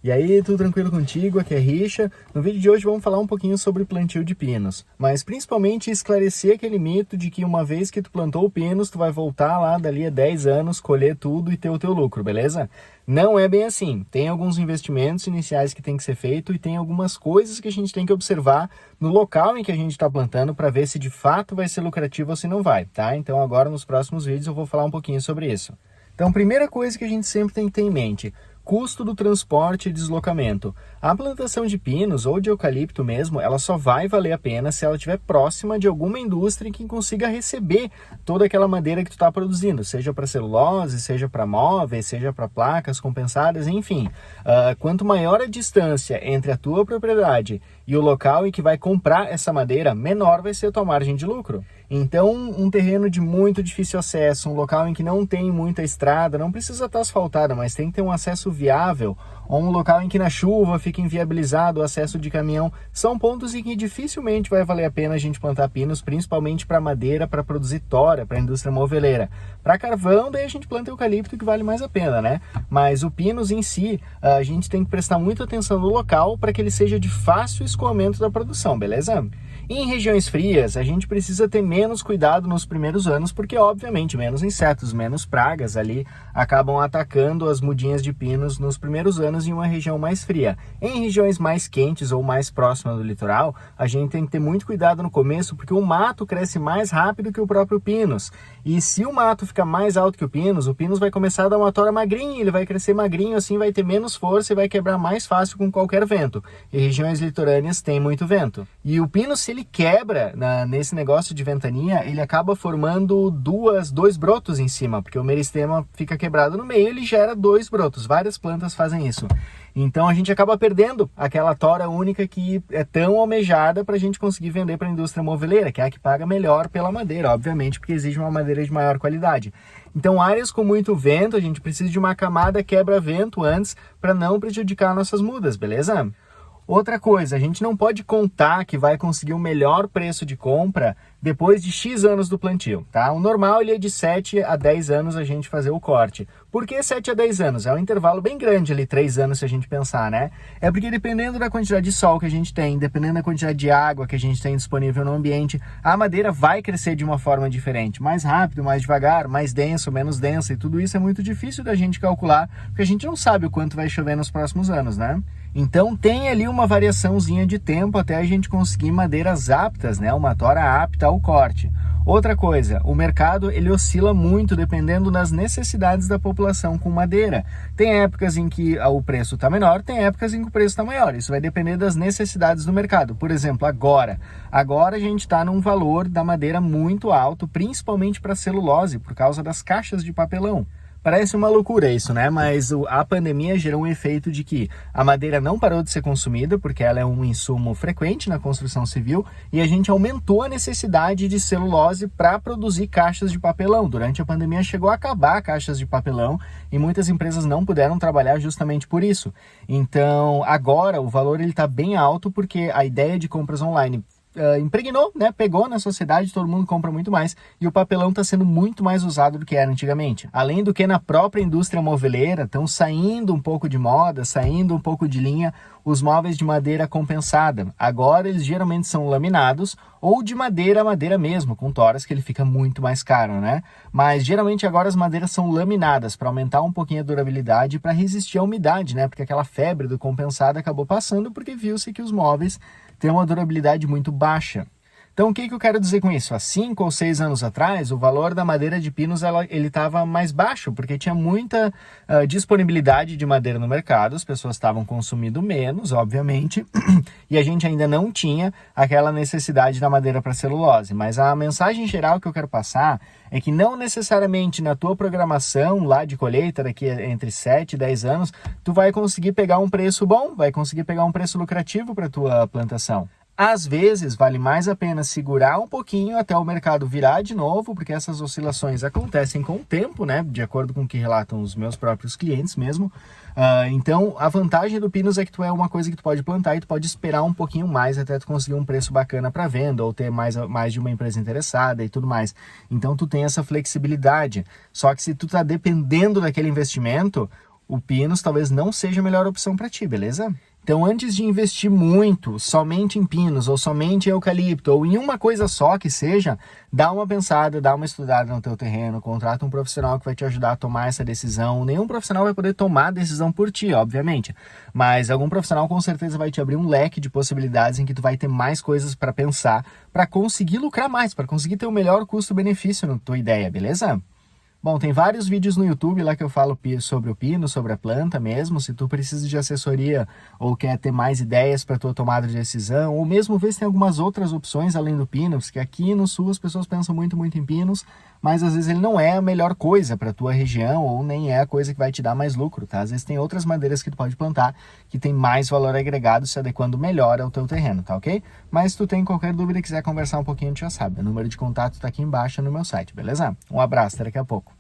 E aí, tudo tranquilo contigo? Aqui é Richa. No vídeo de hoje vamos falar um pouquinho sobre plantio de pinos, mas principalmente esclarecer aquele mito de que uma vez que tu plantou pinos, tu vai voltar lá dali a 10 anos, colher tudo e ter o teu lucro, beleza? Não é bem assim. Tem alguns investimentos iniciais que tem que ser feito e tem algumas coisas que a gente tem que observar no local em que a gente está plantando para ver se de fato vai ser lucrativo ou se não vai, tá? Então agora nos próximos vídeos eu vou falar um pouquinho sobre isso. Então, primeira coisa que a gente sempre tem que ter em mente: custo do transporte e deslocamento. A plantação de pinos ou de eucalipto mesmo, ela só vai valer a pena se ela estiver próxima de alguma indústria que consiga receber toda aquela madeira que tu está produzindo, seja para celulose, seja para móveis, seja para placas compensadas, enfim. Quanto maior a distância entre a tua propriedade e o local em que vai comprar essa madeira, menor vai ser a tua margem de lucro. Então, um terreno de muito difícil acesso, um local em que não tem muita estrada, não precisa estar asfaltada, mas tem que ter um acesso viável, ou um local em que na chuva fica inviabilizado o acesso de caminhão, são pontos em que dificilmente vai valer a pena a gente plantar pinos, principalmente para madeira, para produzir tora, para a indústria moveleira. Para carvão, daí a gente planta eucalipto, que vale mais a pena, né? Mas o pinos em si, a gente tem que prestar muita atenção no local para que ele seja de fácil escoamento da produção, beleza? Em regiões frias, a gente precisa ter menos cuidado nos primeiros anos, porque obviamente menos insetos, menos pragas ali acabam atacando as mudinhas de pinos nos primeiros anos em uma região mais fria. Em regiões mais quentes ou mais próximas do litoral, a gente tem que ter muito cuidado no começo, porque o mato cresce mais rápido que o próprio pinus. E se o mato ficar mais alto que o pinus vai começar a dar uma tora magrinha, ele vai crescer magrinho, assim vai ter menos força e vai quebrar mais fácil com qualquer vento. E regiões litorâneas tem muito vento. E o pinus, se ele quebra nesse negócio de ventania, ele acaba formando dois brotos em cima, porque o meristema fica quebrado no meio, ele gera dois brotos. Várias plantas fazem isso. Então a gente acaba perdendo aquela tora única que é tão almejada para a gente conseguir vender para a indústria moveleira, que é a que paga melhor pela madeira, obviamente, porque exige uma madeira de maior qualidade. Então, áreas com muito vento, a gente precisa de uma camada quebra-vento antes para não prejudicar nossas mudas, beleza? Outra coisa, a gente não pode contar que vai conseguir o melhor preço de compra depois de X anos do plantio, tá? O normal ele é de 7 a 10 anos a gente fazer o corte. Por que 7 a 10 anos? É um intervalo bem grande ali, 3 anos se a gente pensar, né? É porque dependendo da quantidade de sol que a gente tem, dependendo da quantidade de água que a gente tem disponível no ambiente, a madeira vai crescer de uma forma diferente, mais rápido, mais devagar, mais denso, menos densa, e tudo isso é muito difícil da gente calcular, porque a gente não sabe o quanto vai chover nos próximos anos, né? Então tem ali uma variaçãozinha de tempo até a gente conseguir madeiras aptas, né? Uma tora apta ao corte. Outra coisa, o mercado ele oscila muito dependendo das necessidades da população com madeira. Tem épocas em que o preço está menor, tem épocas em que o preço está maior. Isso vai depender das necessidades do mercado. Por exemplo, agora a gente está num valor da madeira muito alto, principalmente para celulose, por causa das caixas de papelão. Parece uma loucura isso, né? Mas a pandemia gerou um efeito de que a madeira não parou de ser consumida, porque ela é um insumo frequente na construção civil, e a gente aumentou a necessidade de celulose para produzir caixas de papelão. Durante a pandemia chegou a acabar caixas de papelão e muitas empresas não puderam trabalhar justamente por isso. Então, agora o valor está bem alto porque a ideia de compras online impregnou, né? Pegou na sociedade, todo mundo compra muito mais e o papelão está sendo muito mais usado do que era antigamente. Além do que na própria indústria moveleira estão saindo um pouco de moda, saindo um pouco de linha os móveis de madeira compensada. Agora eles geralmente são laminados ou de madeira mesmo, com toras que ele fica muito mais caro, né? Mas geralmente agora as madeiras são laminadas para aumentar um pouquinho a durabilidade e para resistir à umidade, né? Porque aquela febre do compensado acabou passando porque viu-se que os móveis tem uma durabilidade muito baixa. Então, o que eu quero dizer com isso? Há 5 ou 6 anos atrás, o valor da madeira de pinos ele estava mais baixo, porque tinha muita disponibilidade de madeira no mercado, as pessoas estavam consumindo menos, obviamente, e a gente ainda não tinha aquela necessidade da madeira para celulose. Mas a mensagem geral que eu quero passar é que não necessariamente na tua programação lá de colheita, daqui entre 7 e 10 anos, tu vai conseguir pegar um preço bom, vai conseguir pegar um preço lucrativo para a tua plantação. Às vezes, vale mais a pena segurar um pouquinho até o mercado virar de novo, porque essas oscilações acontecem com o tempo, né? De acordo com o que relatam os meus próprios clientes mesmo. Então, a vantagem do Pinus é que tu é uma coisa que tu pode plantar e tu pode esperar um pouquinho mais até tu conseguir um preço bacana para venda ou ter mais de uma empresa interessada e tudo mais. Então, tu tem essa flexibilidade. Só que se tu tá dependendo daquele investimento, o pinos talvez não seja a melhor opção para ti, beleza? Então, antes de investir muito somente em pinos, ou somente em eucalipto, ou em uma coisa só que seja, dá uma pensada, dá uma estudada no teu terreno, contrata um profissional que vai te ajudar a tomar essa decisão. Nenhum profissional vai poder tomar a decisão por ti, obviamente, mas algum profissional com certeza vai te abrir um leque de possibilidades em que tu vai ter mais coisas para pensar, para conseguir lucrar mais, para conseguir ter o melhor custo-benefício na tua ideia, beleza? Bom, tem vários vídeos no YouTube lá que eu falo sobre o pino, sobre a planta mesmo. Se tu precisa de assessoria ou quer ter mais ideias para tua tomada de decisão, ou mesmo ver se tem algumas outras opções além do pino, porque aqui no sul as pessoas pensam muito em pinos, mas às vezes ele não é a melhor coisa para tua região ou nem é a coisa que vai te dar mais lucro, tá? Às vezes tem outras madeiras que tu pode plantar que tem mais valor agregado, se adequando melhor ao teu terreno, tá ok? Mas se tu tem qualquer dúvida e quiser conversar um pouquinho, tu já sabe. O número de contato tá aqui embaixo no meu site, beleza? Um abraço, até daqui a pouco.